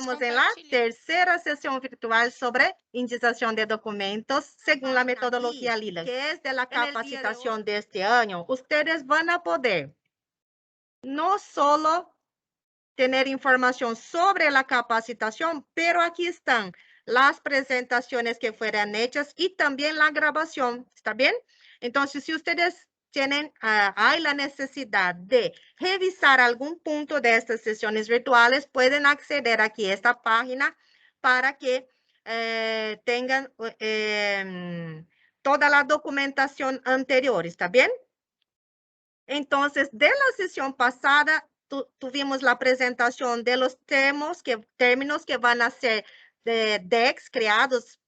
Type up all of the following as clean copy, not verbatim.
estamos en la tercera sesión virtual sobre indización de documentos según la metodología Lilac, que es de la capacitación de este año. Ustedes van a poder no solo tener información sobre la capacitación, pero aquí están las presentaciones que fueron hechas y también la grabación, ¿está bien? Entonces, si ustedes tienen, hay la necesidad de revisar algún punto de estas sesiones virtuales, pueden acceder aquí a esta página para que tengan toda la documentación anterior, ¿está bien? Entonces, de la sesión pasada, tuvimos la presentación de los términos que van a ser de DEX creados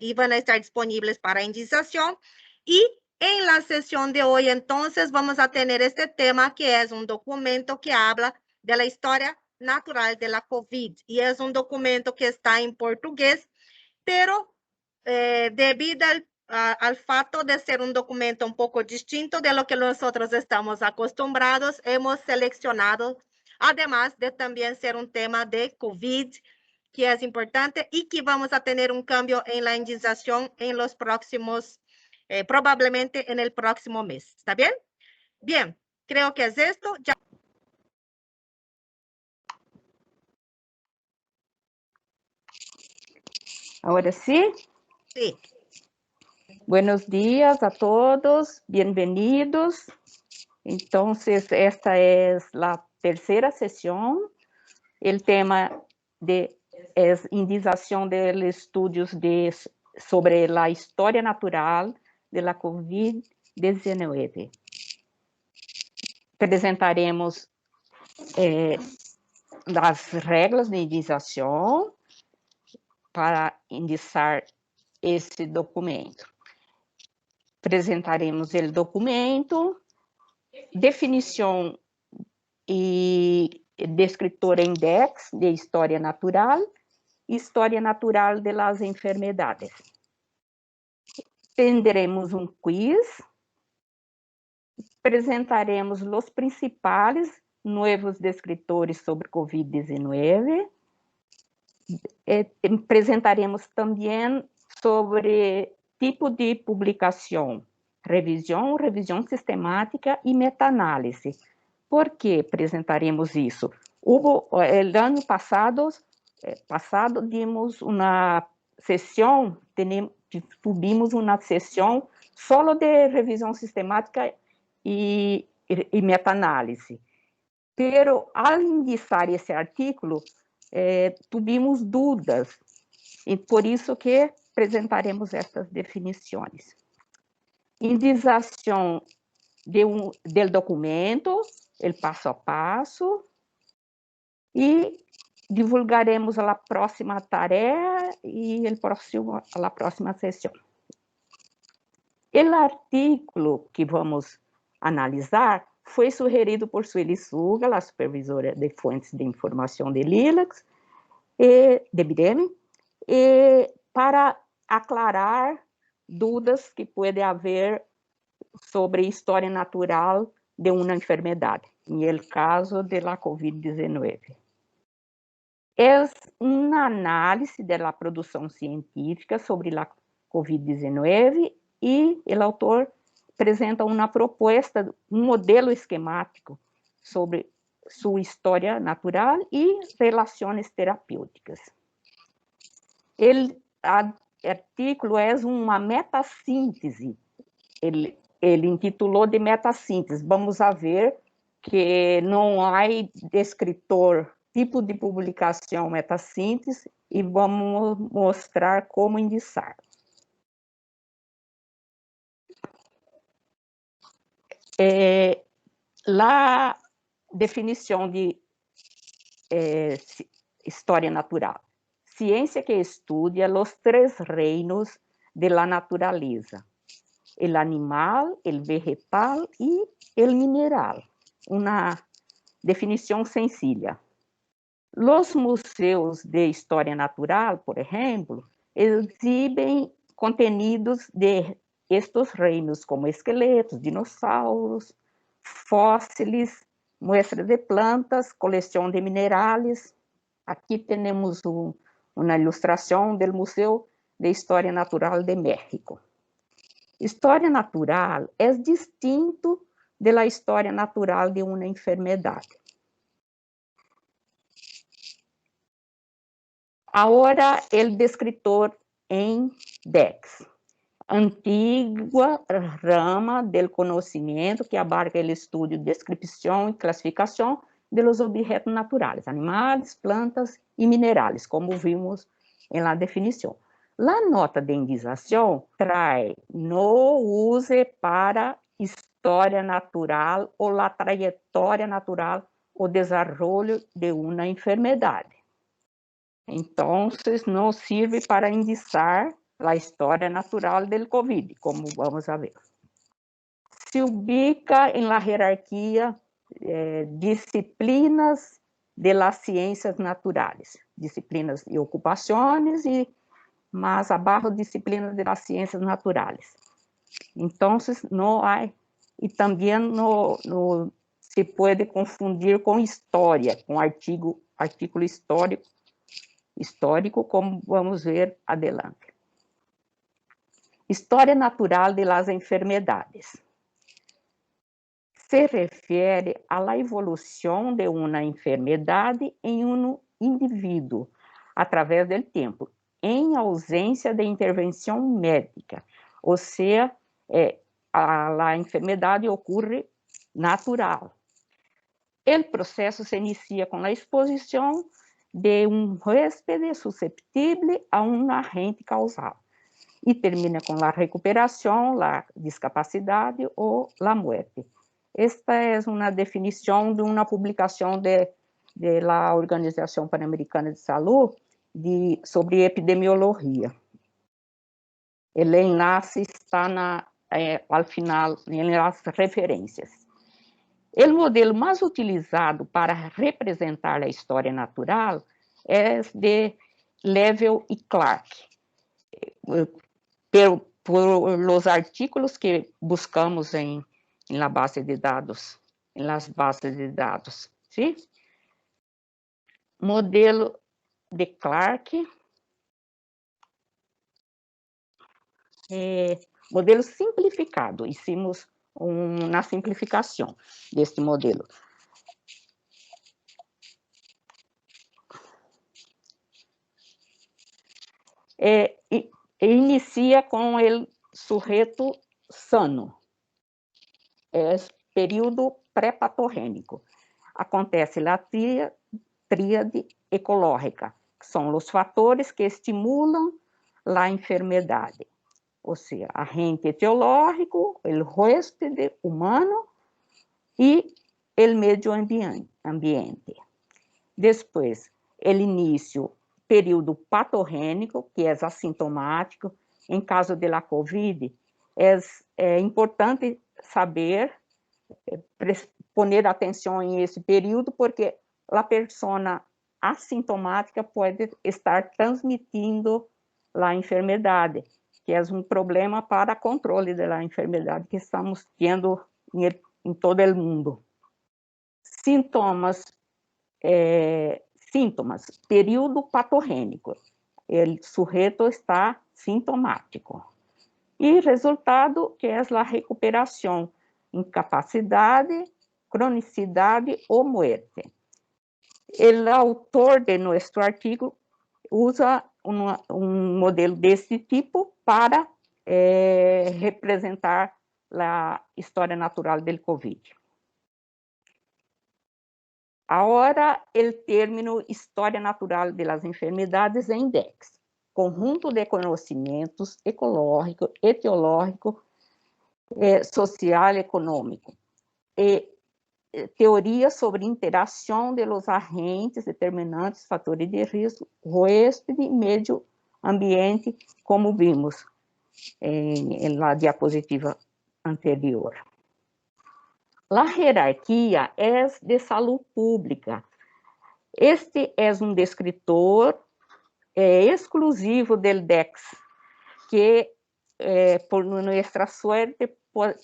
y van a estar disponibles para indización. Y en la sesión de hoy, entonces, vamos a tener este tema que es un documento que habla de la historia natural de la COVID. Y es un documento que está en portugués, pero debido al fato de ser un documento un poco distinto de lo que nosotros estamos acostumbrados, hemos seleccionado, además de también ser un tema de COVID, que es importante y que vamos a tener un cambio en la indización en los próximos, probablemente en el próximo mes. ¿Está bien? Bien, creo que es esto. Ya. Ahora sí. Sí. Buenos días a todos, bienvenidos. Entonces, esta es la tercera sesión. El tema es indización de estudios sobre la historia natural de la COVID-19. Presentaremos las reglas de indización para indizar esse documento. Apresentaremos o documento, definição e descritor em DEX, de História Natural, e História Natural de las Enfermedades. Tendremos um quiz, apresentaremos os principais novos descritores sobre COVID-19, apresentaremos também sobre tipo de publicação, revisão sistemática e meta-análise. Por que apresentaremos isso? O ano passado dimos uma sessão, tuvimos uma sessão solo de revisão sistemática e meta-análise. Pero, ao indizar esse artigo, tivemos dúvidas, e por isso que apresentaremos estas definições. Indização do documento, o passo a passo, e divulgaremos a próxima tarefa e a próxima sessão. O artigo que vamos analisar foi sugerido por Sueli Suga, a supervisora de fontes de informação de Lilac, de BIREM, para aclarar dúvidas que pode haver sobre história natural de uma enfermidade, no caso da COVID-19. É uma análise da produção científica sobre a COVID-19 e o autor apresenta uma proposta, um modelo esquemático sobre sua história natural e relações terapêuticas. O artigo é uma metassíntese, ele intitulou de metassíntese. Vamos a ver que não há descritor, tipo de publicação metassíntese, e vamos mostrar como indizar. A definição de história natural. Ciência que estudia os três reinos de la naturaleza: el animal, el vegetal e el mineral. Uma definição sencilla. Os museus de história natural, por exemplo, exibem contenidos de estes reinos, como esqueletos, dinossauros, fósseis, muestras de plantas, coleção de minerais. Aqui temos uma ilustração do Museu de História Natural de México. História natural é distinto da história natural de uma enfermidade. Agora, o descritor em DEX, antiga rama do conhecimento que abarca o estudo, descrição e classificação dos objetos naturais, animais, plantas e minerais, como vimos na definição. A nota de indicação traz no use para história natural ou a trajetória natural ou desenvolvimento de uma enfermidade. Então, não serve para indicar a história natural do COVID, como vamos a ver. Se ubica em la hierarquia disciplinas de las ciências naturais, disciplinas e ocupações, e mais abaixo disciplinas de las ciências naturais. Então, não há, e também não se pode confundir com história, com artigo histórico, como vamos ver adelante. História natural de las enfermedades. Se refere à evolução de uma enfermidade em um indivíduo, através do tempo, em ausência de intervenção médica, ou seja, a enfermidade ocorre natural. O processo se inicia com a exposição de um hóspede susceptível a um agente causal e termina com a recuperação, a discapacidade ou a morte. Esta é uma definição de uma publicação da Organização Pan-Americana de Saúde sobre epidemiologia. O enlace está ao final, nas referências. O modelo mais utilizado para representar a história natural é de Level e Clark, por los artículos que buscamos em la base de dados, em las bases de dados, ¿sí? Modelo de Clark, modelo simplificado, hicimos uma simplificação deste modelo. Inicia com o sujeito sano, período pré-patogênico. Acontece a tríade ecológica, que são os fatores que estimulam a enfermidade, ou seja, agente etiológico, o hóspede humano e o meio ambiente. Depois, o início, período patogênico, que é assintomático. Em caso de la COVID, é importante saber, poner atenção em esse período, porque a pessoa assintomática pode estar transmitindo a enfermidade, que é um problema para controle da enfermidade que estamos tendo em todo o mundo. Sintomas, período patogênico, o sujeito está sintomático. E resultado, que é a recuperação, incapacidade, cronicidade ou morte. O autor de nosso artigo usa um modelo desse tipo para representar a história natural do COVID. Agora, o término história natural das enfermidades em DEX, conjunto de conhecimentos ecológico, etiológico, social e econômico, e teoria sobre interação de los agentes determinantes, fatores de risco, hóspede e meio ambiente, como vimos na diapositiva anterior. A hierarquia é de saúde pública. Este é um descritor exclusivo do DEX, que, por nossa suerte,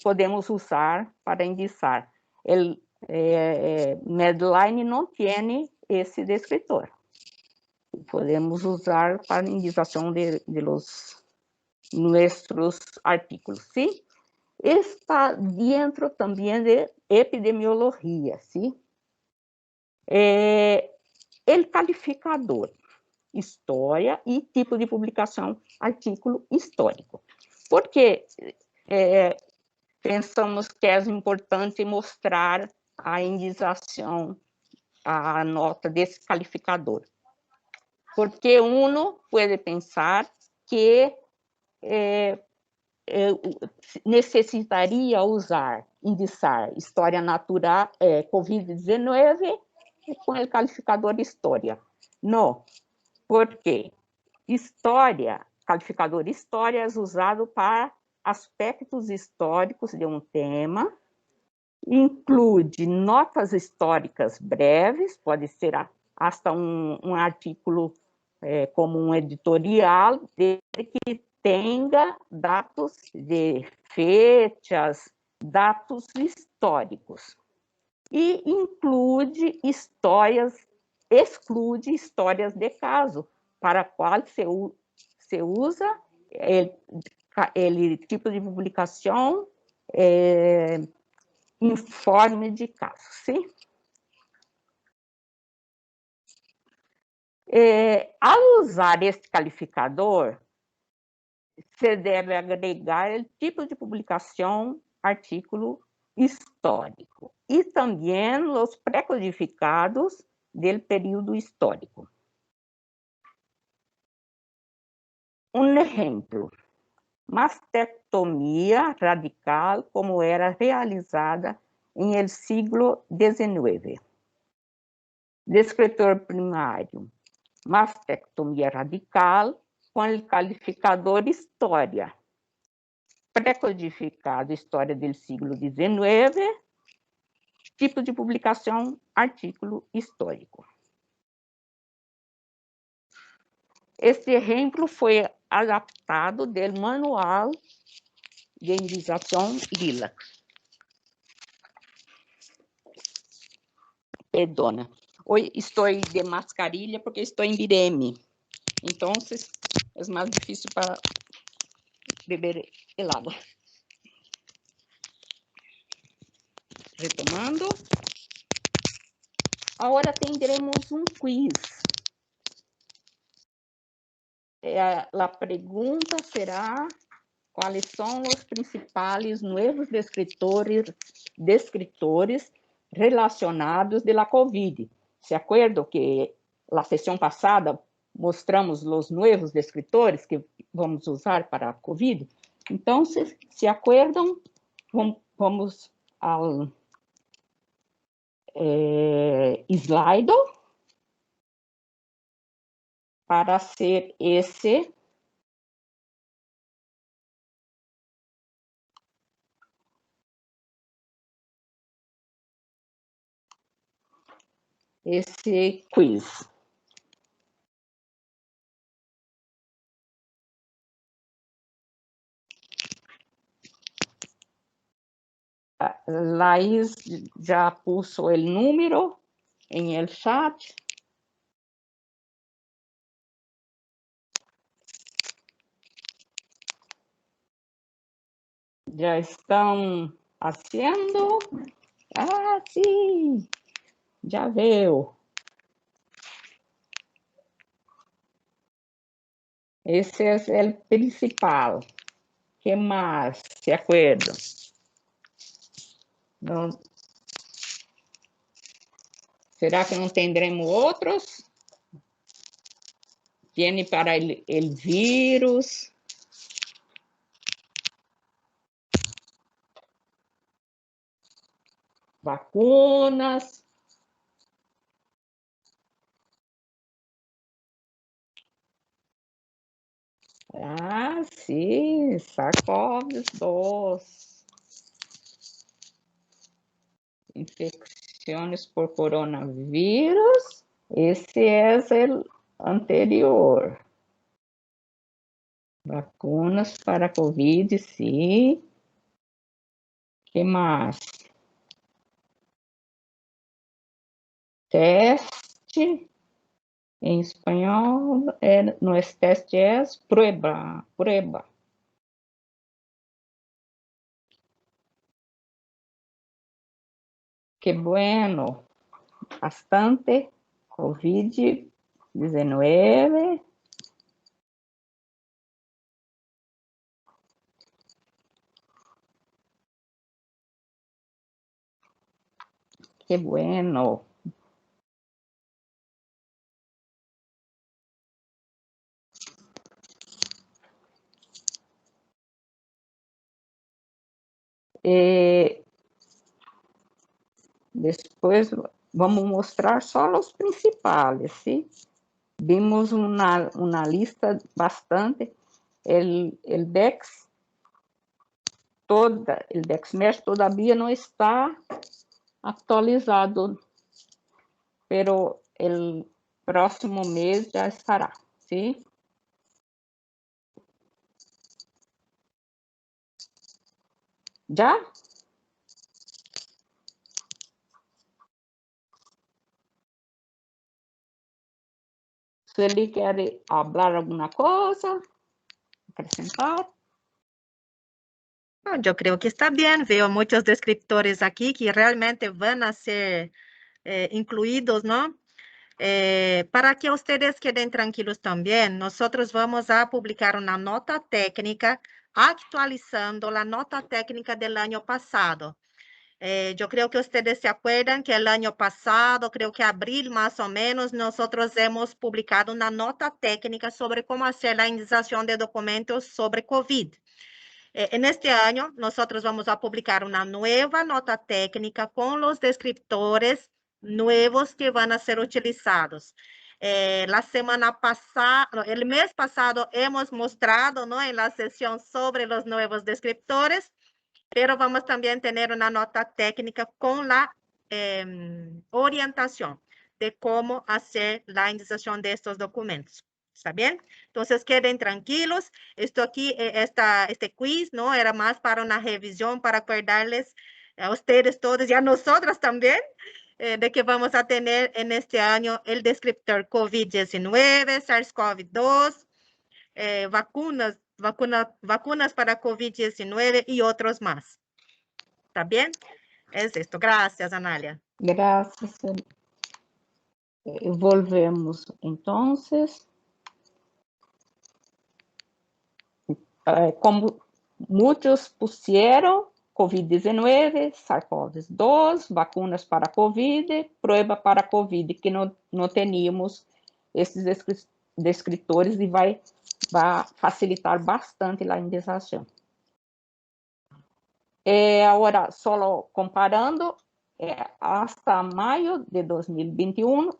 podemos usar para indicar. O Medline não tem esse descritor. podemos usar para indicación de nuestros artículos, ¿sí? Está dentro también de epidemiología, ¿sí? El calificador, história e tipo de publicação, artículo histórico. Porque pensamos que é importante mostrar a indicação, a nota desse calificador. Porque uno pode pensar que necessitaria usar, indicar história natural, COVID-19, com o calificador história. Não, porque história, calificador história é usado para aspectos históricos de um tema, inclui notas históricas breves, pode ser hasta um artículo como um editorial, desde que tenha dados de fechas, dados históricos. E exclui histórias de caso, para qual se usa ele tipo de publicação informe de caso, sim? Ao usar este calificador, se deve agregar o tipo de publicação, artículo histórico, e também os pré-codificados do período histórico. Um exemplo, mastectomia radical, como era realizada em el siglo XIX. Descritor primário, mastectomia radical, com o calificador história. Pré-codificado, história do siglo XIX, tipo de publicação, artículo histórico. Este exemplo foi adaptado do Manual de Indicação Lilacs. Perdona. Hoje estou de mascarilha porque estou em Bireme. Então, é mais difícil para beber helado. Retomando. Agora teremos um quiz. A pergunta será: quais são os principais novos descritores relacionados da COVID? Se acuerdo que na sessão passada mostramos os novos descritores que vamos usar para a COVID? Então, se acuerdam, vamos ao slide para ser esse quiz. Laís já puso o número em el chat. Já estão fazendo? Ah, sim, já veio. Esse é o principal. Que mais? Se acuerdo? Não. Será que não teremos outros? Tiene para el vírus. Vacunas. Ah, sim, SARS-CoV-2. Infecções por coronavírus. Esse é o anterior. Vacunas para COVID, sim. Que mais? Teste Em espanhol, nuestro teste es prueba, prueba. Qué bueno, bastante COVID-19. Qué bueno. Después vamos a mostrar solo los principales, ¿sí? Vimos una lista bastante. El DEX, el DEXMED todavía no está actualizado, pero el próximo mes ya estará, ¿sí? ¿Ya? Sueli quiere hablar alguna cosa, acrescentar. No, yo creo que está bien. Veo muchos descriptores aquí que realmente van a ser incluidos, ¿no? Para que ustedes queden tranquilos también, nosotros vamos a publicar una nota técnica actualizando la nota técnica del año pasado. Yo creo que ustedes se acuerdan que el año pasado, creo que abril más o menos, nosotros hemos publicado una nota técnica sobre cómo hacer la indexación de documentos sobre COVID. En este año, nosotros vamos a publicar una nueva nota técnica con los descriptores nuevos que van a ser utilizados. La semana pasada, el mes pasado hemos mostrado, ¿no?, en la sesión sobre los nuevos descriptores, pero vamos también a tener una nota técnica con la orientación de cómo hacer la indexación de estos documentos. ¿Está bien? Entonces, queden tranquilos. Esto aquí, este quiz, ¿no?, era más para una revisión, para acordarles a ustedes todos y a nosotros también, de que vamos a tener en este año el descriptor COVID-19, SARS-CoV-2, vacunas para COVID-19 y otros más. ¿Está bien? Es esto. Gracias, Analia. Gracias. Volvemos entonces. Como muchos pusieron, COVID-19, SARS-CoV-2, vacunas para COVID, prueba para COVID, que não teníamos esses descritores e vai facilitar bastante a indexação. Agora, só comparando, hasta maio de 2021,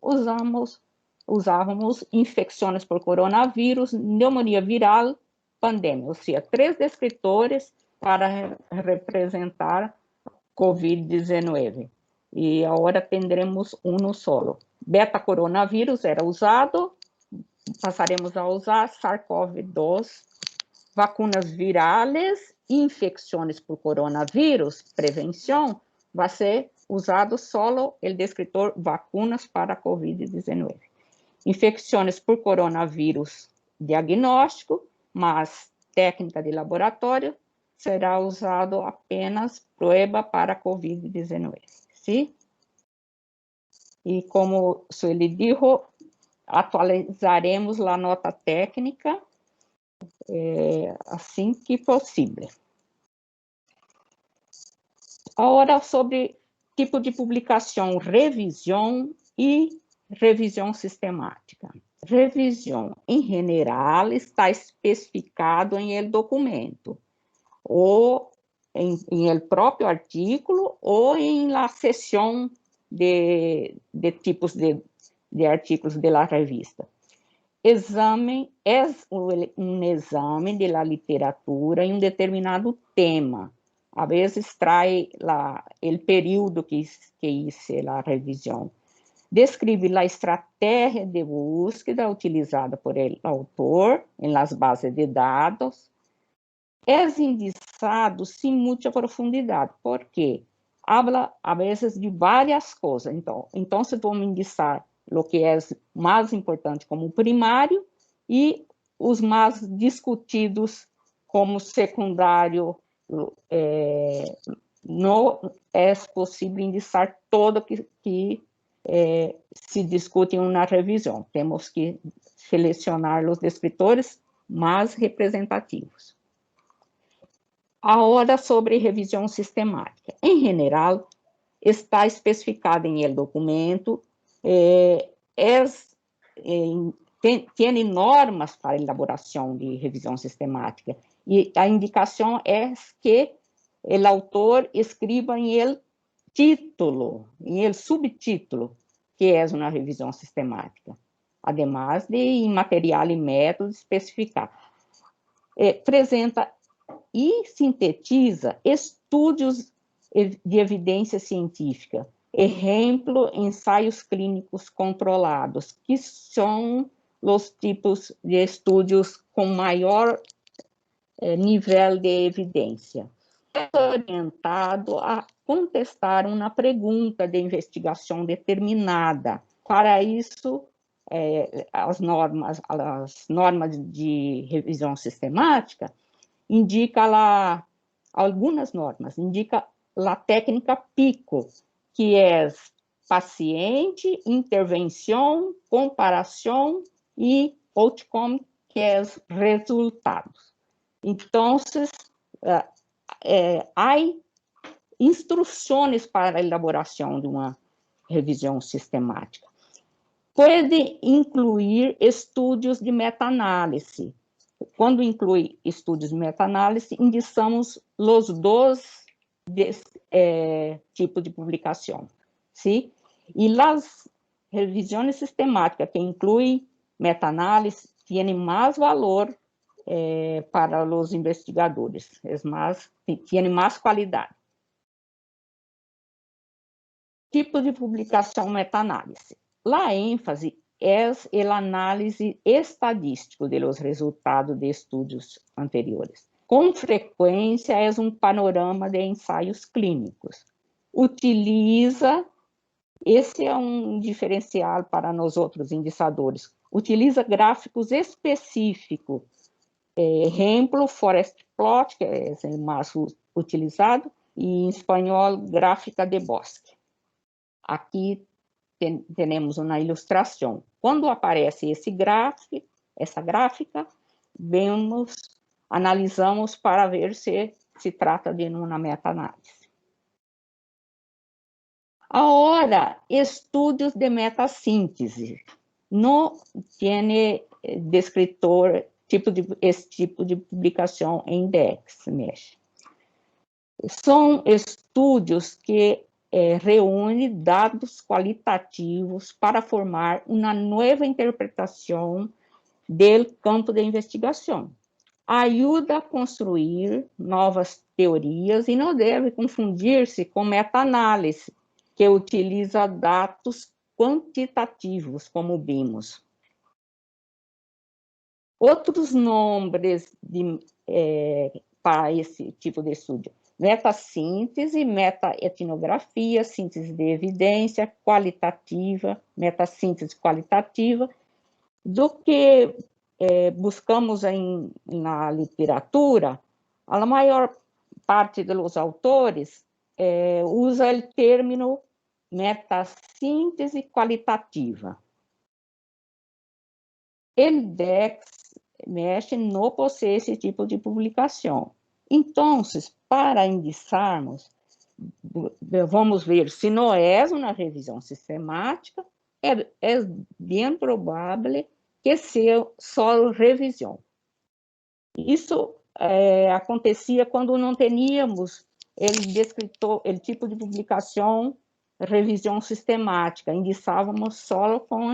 usávamos infecções por coronavírus, pneumonia viral, pandemia, ou seja, 3 descritores para representar COVID-19. E agora tendremos um solo. Beta-coronavírus era usado, passaremos a usar SARS-CoV-2, vacunas virales, infecções por coronavírus, prevenção, vai ser usado solo o descritor vacunas para COVID-19. Infecções por coronavírus, diagnóstico, mas técnica de laboratório, será usado apenas prueba para COVID-19, ¿sí? E como Sueli dijo, atualizaremos a nota técnica assim que possível. Agora, sobre tipo de publicação, revisão e revisão sistemática. Revisão, em geral, está especificado em el documento, ou em el próprio artículo, ou em la seção de tipos de artículos de la revista. Exame é um exame de la literatura em um determinado tema. A vezes trai o período que hice a revisão. Descreve a estratégia de búsqueda utilizada por el autor em las bases de dados. É indicado sem muita profundidade, porque habla a vezes de várias coisas. Então vamos indicar o que é mais importante como primário e os mais discutidos como secundário. Não é possível indicar todo que se discute na revisão. Temos que selecionar os descritores mais representativos. Agora, sobre revisão sistemática. Em geral, está especificada em el documento, tem normas para elaboração de revisão sistemática, e a indicação é que o autor escreva em el título, em el subtítulo, que é uma revisão sistemática, además de em material e método especificar. Apresenta e sintetiza estudos de evidência científica, exemplo, ensaios clínicos controlados, que são os tipos de estudos com maior nível de evidência. É orientado a contestar uma pergunta de investigação determinada. Para isso, as normas de revisão sistemática indica lá algumas normas, indica a técnica PICO, que é paciente, intervenção, comparação e outcome, que é resultados. Então, há instruções para a elaboração de uma revisão sistemática. Pode incluir estudos de meta-análise. Quando inclui estudos de meta-análise, indicamos os dois tipos de publicação. ¿sí? E as revisões sistemáticas que incluem meta-análise têm mais valor para os investigadores, têm mais qualidade. Tipo de publicação meta-análise. A ênfase é a análise estadística dos resultados de estudos anteriores. Com frequência, é um panorama de ensaios clínicos. Esse é um diferencial para nós outros indicadores, utiliza gráficos específicos, exemplo, Forest Plot, que é o mais utilizado, e em espanhol, gráfica de bosque. Aqui temos uma ilustração. Quando aparece essa gráfica, analisamos para ver se se trata de uma meta-análise. Agora, estudos de metassíntese. Não tem descritor esse tipo de publicação em INDEX. São estudos que reúnem dados qualitativos para formar uma nova interpretação do campo de investigação. Ajuda a construir novas teorias e não deve confundir-se com meta-análise, que utiliza dados quantitativos, como vimos. Outros nomes para esse tipo de estudo: metassíntese, metaetnografia, síntese de evidência, qualitativa, metassíntese qualitativa, do que buscamos na literatura. A maior parte dos autores usa o termo metassíntese qualitativa. O INDEX não possui esse tipo de publicação. Então, para indicarmos, vamos ver se não é uma revisão sistemática, é bem provável que seja só revisão. Isso acontecia quando não tínhamos o tipo de publicação revisão sistemática, indicávamos só com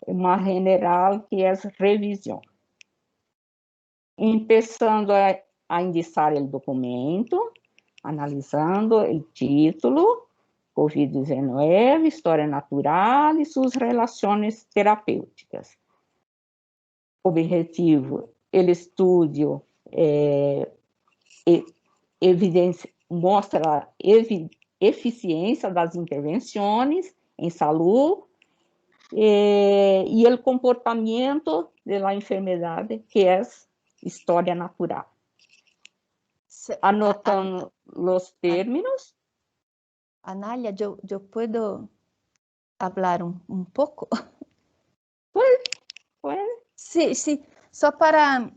uma general que é revisão. Começando a indicar o documento, analisando o título, COVID-19, história natural e suas relações terapêuticas. Objetivo: o estudo mostra a eficiência das intervenções em saúde y el comportamiento de la enfermedad, que es historia natural. Anotan los términos. Anália, eu puedo hablar um pouco? Puede. Sí, sí, só para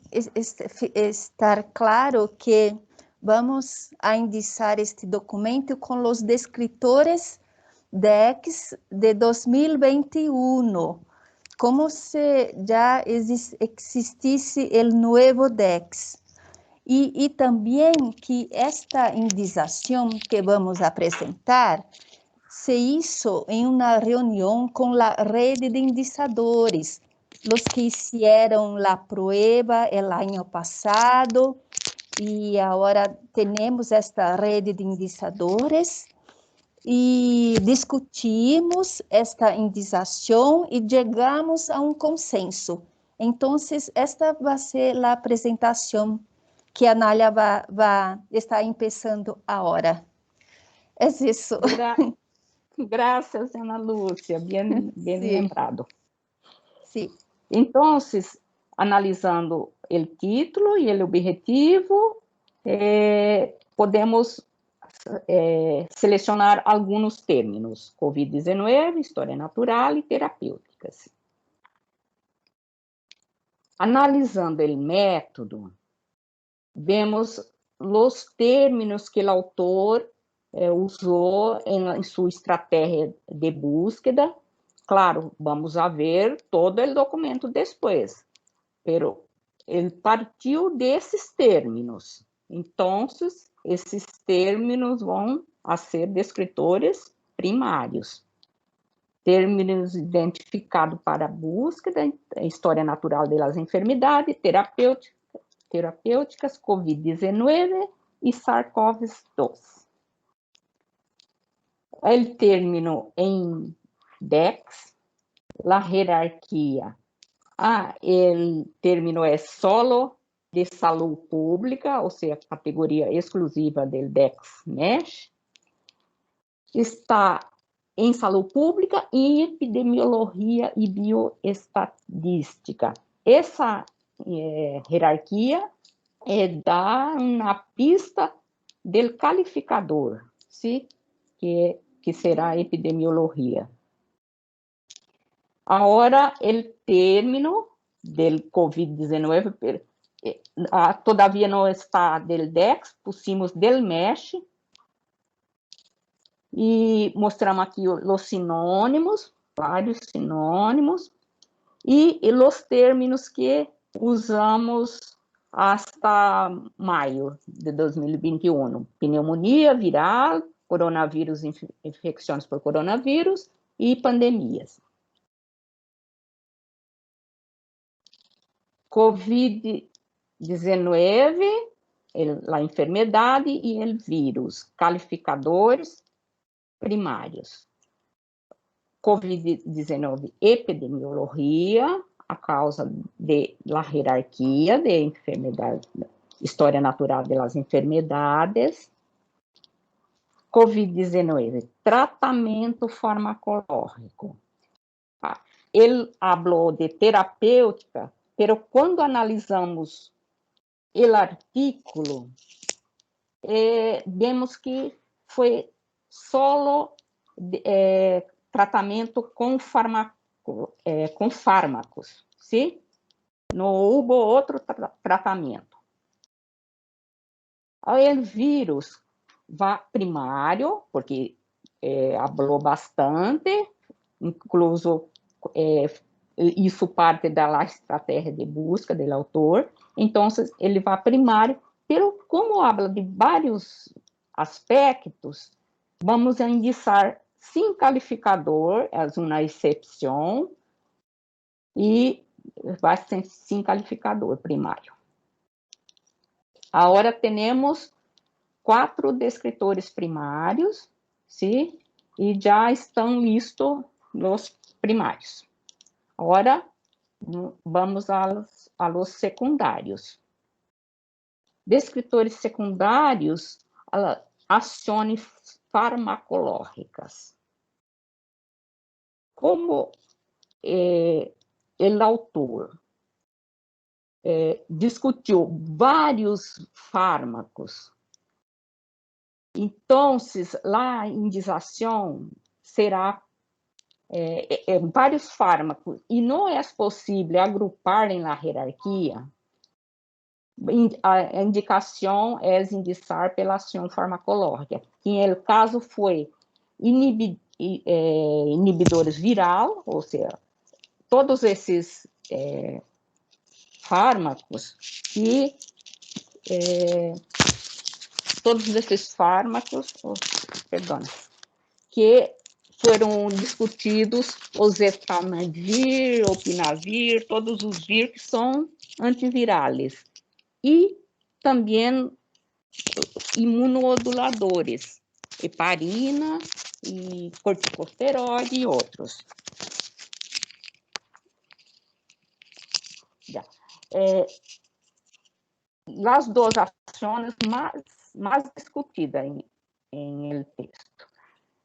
estar claro que vamos a indiciar este documento com os descritores DEX de 2021, como se já existisse o novo DEX. E também que esta indicação que vamos apresentar se hizo em uma reunião com a rede de indicadores, os que fizeram a prueba el ano passado, e agora temos esta rede de indicadores, e discutimos esta indicação e chegamos a um consenso. Então, esta vai ser a apresentação que a Anália vai estar começando agora. É isso. Gracias, Ana Lúcia, bien sí. Lembrado. Sí. Entonces, analizando el título y el objetivo, podemos selecionar algunos términos: COVID-19, historia natural y terapêuticas. Analisando el método, vemos los términos que el autor usou em sua estratégia de búsqueda. Claro, vamos a ver todo o documento depois, pero ele partiu desses términos. Então, esses términos vão a ser descritores primários. Términos identificados para a búsqueda: história natural das enfermidades, terapêuticas, COVID-19 e SARS-CoV-2. El término en DEX, la jerarquía. El término es solo de salud pública, o sea, categoría exclusiva del DEX-MESH. Está en salud pública y epidemiología y bioestadística. Esa jerarquía da una pista del calificador, ¿sí? Que será epidemiologia. Agora, o término del COVID-19, todavía não está del DEX, pusimos del MESH, e mostramos aqui os sinônimos, vários sinônimos, e os términos que usamos hasta maio de 2021. Pneumonia viral, coronavírus, infecções por coronavírus e pandemias. COVID-19, a enfermidade e o vírus, calificadores primários. COVID-19, epidemiologia, a causa da hierarquia de enfermedade, história natural das enfermedades. COVID-19, tratamento farmacológico. Ele falou de terapêutica, pero quando analisamos o artículo, vemos que foi solo tratamento com fármacos, sim? Não houve outro tratamento. O vírus va primário, porque falou bastante, incluso isso parte da estratégia de busca do autor. Então, ele vai primário, pero como habla de vários aspectos, vamos indicar sem calificador, é uma exceção, e vai ser sem calificador primário. Agora temos 4 descritores primários, sim? E já estão listos os primários. Agora, vamos a los secundários. Descritores secundários, ações farmacológicas. Como o autor discutiu vários fármacos. Então, a indicação será vários fármacos, e não é possível agrupar em la hierarquia. A indicação é indicar pela ação farmacológica, que em caso foi inibidores viral, ou seja, todos esses fármacos que que foram discutidos, o zetamivir, opinavir, todos os vir que são antivirais, e também imunomoduladores, heparina, e corticosteroide e outros. As duas ações mais discutidas em el texto.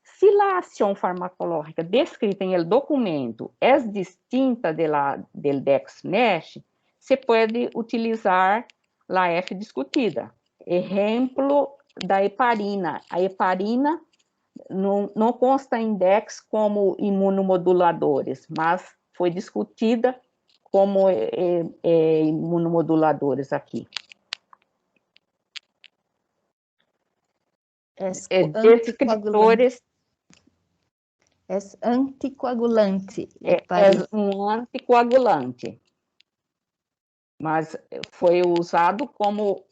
Se a ação farmacológica descrita em el documento é distinta del DEX-NASH, se pode utilizar a F discutida. Exemplo da heparina. A heparina não consta em DEX como imunomoduladores, mas foi discutida como imunomoduladores aqui. Descritores. É anticoagulante. É um anticoagulante. Mas foi usado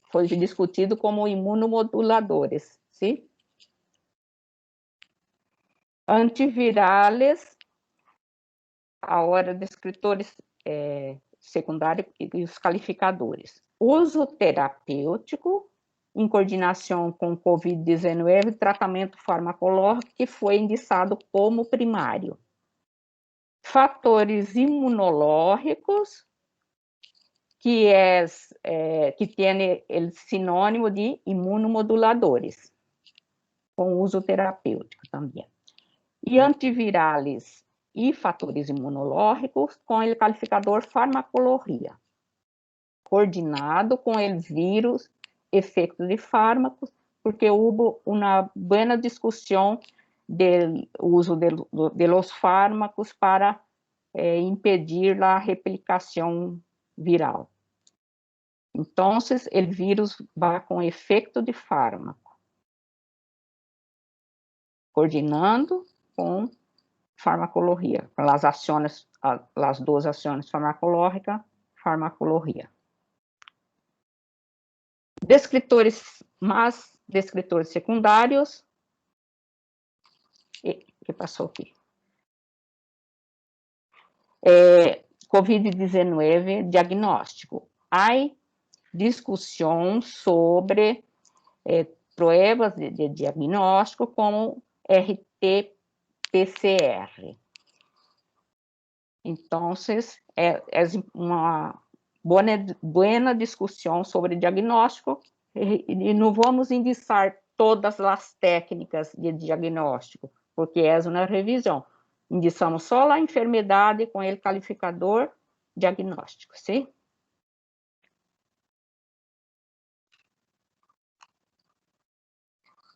foi discutido como imunomoduladores, sim? Antivirales, agora descritores secundários e os qualificadores. Uso terapêutico, em coordenação com Covid-19, tratamento farmacológico que foi indicado como primário. Fatores imunológicos, que tem o sinônimo de imunomoduladores, com uso terapêutico também. E antivirales e fatores imunológicos com o qualificador farmacologia, coordenado com o vírus, efeitos de fármacos, porque houve uma boa discussão do uso de los fármacos para impedir a replicação viral. Então, o vírus vai com efeito de fármaco, coordenando com farmacologia, com as duas ações farmacológica, farmacologia. Descritores secundários, que passou aqui. Covid-19, diagnóstico. Há discussão sobre provas de diagnóstico como RT-PCR. Então, é uma boa discussão sobre diagnóstico, e não vamos indicar todas as técnicas de diagnóstico, porque é uma revisão. Indicamos só a enfermidade com o qualificador diagnóstico, sim?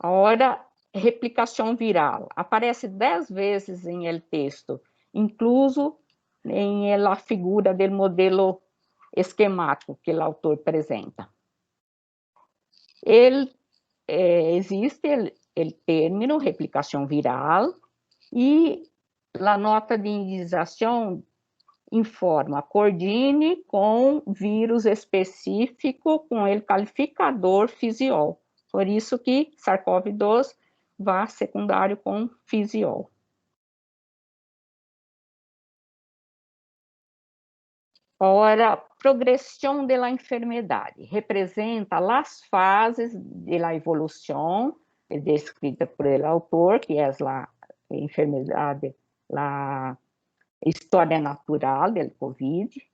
Agora, replicação viral. Aparece 10 vezes em el texto, incluso em la figura do modelo esquemático que o autor apresenta. Existe o término replicação viral, e a nota de indicação informa, coordene com vírus específico com o qualificador fisiol. Por isso que SARS-CoV-2 vai secundário com fisiol. Ora, progressão da enfermidade representa as fases da evolução descrita por el autor, que é a enfermidade, a história natural do COVID,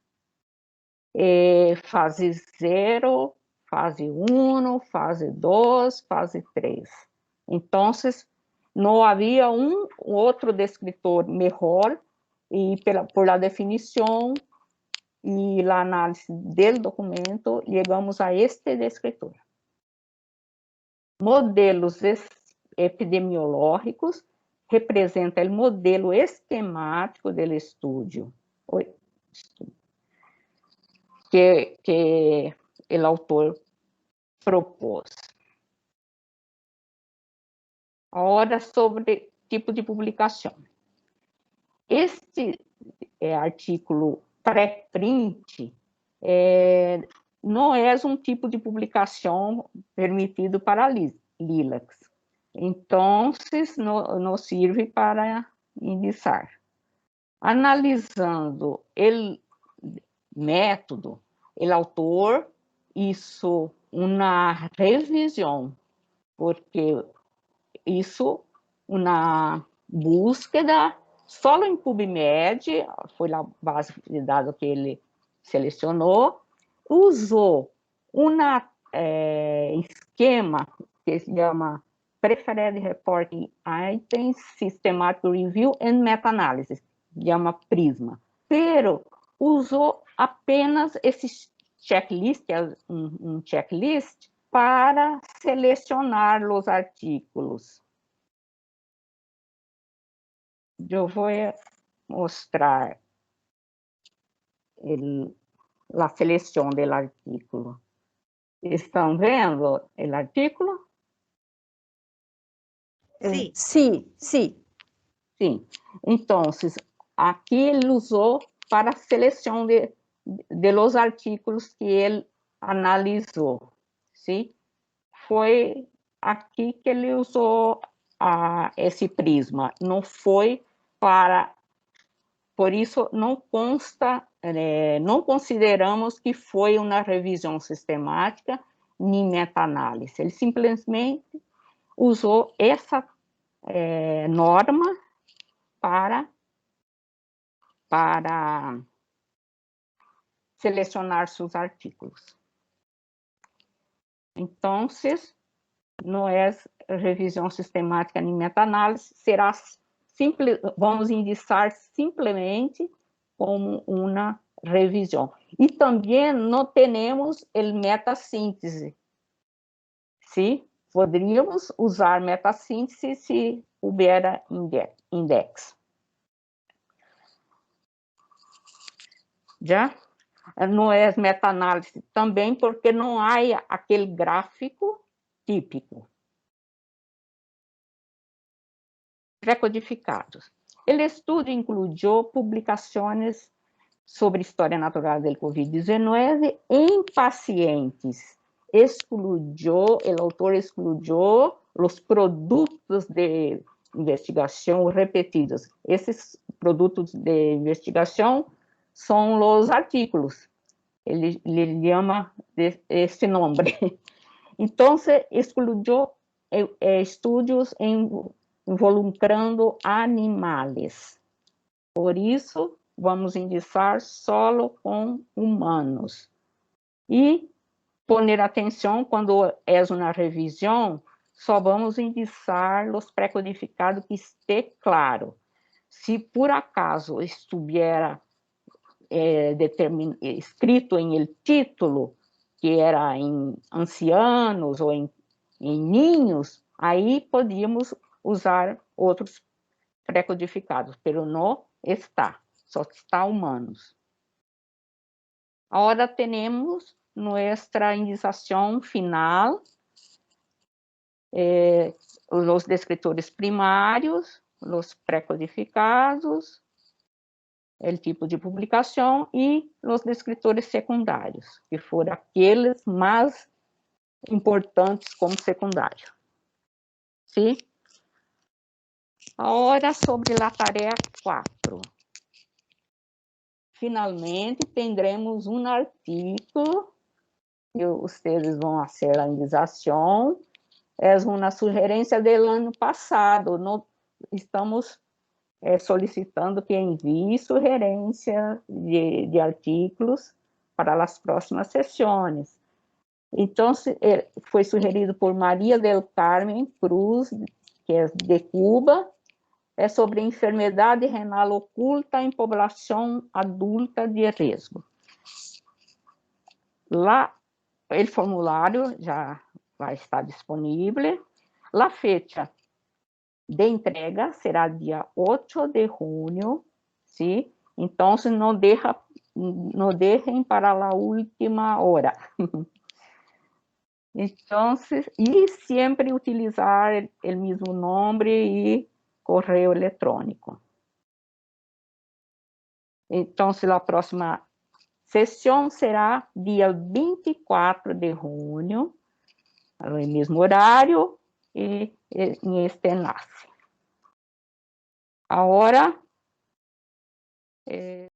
fase 0, fase 1, fase 2, fase 3. Então, não havia outro descritor melhor y por la definición y la análisis del documento, llegamos a este descritor. Modelos epidemiológicos representa o modelo esquemático do estudo que o autor propôs. Agora, sobre tipo de publicação. Este artigo pré-print não é um tipo de publicação permitido para LILACs. Então, não serve para indicar. Analisando o método, o autor hizo uma revisão, porque hizo uma búsqueda só em PubMed, foi a base de dados que ele selecionou, usou um esquema que se chama Preferred Reporting Items, Systematic Review and Meta-Analysis, chama PRISMA, pero usou apenas esse checklist, que é um checklist, para selecionar os artigos. Eu vou mostrar a seleção do artigo. Estão vendo o artigo? Sim. Sim, sim. Sim. Então, aqui ele usou para a seleção de los artigos que ele analisou. Sim? Foi aqui que ele usou esse prisma. Não foi para... Por isso, não consta, não consideramos que foi uma revisão sistemática nem meta-análise. Ele simplesmente usou essa norma para selecionar seus artigos. Então, não é revisão sistemática nem meta-análise, será vamos indicar simplesmente como uma revisão. E também não temos o meta-síntese. Sim? Poderíamos usar meta-síntese se houver index. Já? Não é meta-análise também porque não há aquele gráfico típico. Precodificados. O estudo incluiu publicações sobre história natural do Covid-19 em pacientes. O autor excluiu os produtos de investigação repetidos. Esses produtos de investigação são os artigos. Ele chama esse nome. Então, excluiu estudos involucrando animais. Por isso, vamos indicar só com humanos. E poner atenção, quando é uma revisão, só vamos indicar os pré-codificados que esteja claro. Se por acaso estiver escrito em el título, que era em ancianos ou em ninhos, aí podíamos usar outros pré-codificados, pero não está, só está humanos. Agora temos nossa indicação final, os descritores primários, os pré-codificados, o tipo de publicação e os descritores secundários, que foram aqueles mais importantes como secundário. Sim? Agora, sobre a tarefa 4. Finalmente, teremos um artigo que vocês vão fazer a indicação. É uma sugerência do ano passado. Estamos solicitando que envie sugerência de artigos para as próximas sessões. Então, foi sugerido por Maria del Carmen Cruz, que é de Cuba, é sobre enfermidade renal oculta em população adulta de risco. Lá, o formulário já vai estar disponível. A fecha de entrega será dia 8 de junho, sim? Então, não deixem para a última hora. Então, e sempre utilizar o mesmo nome e correio eletrônico. Então, a próxima sessão será dia 24 de junho, no mesmo horário e em este enlace. Agora,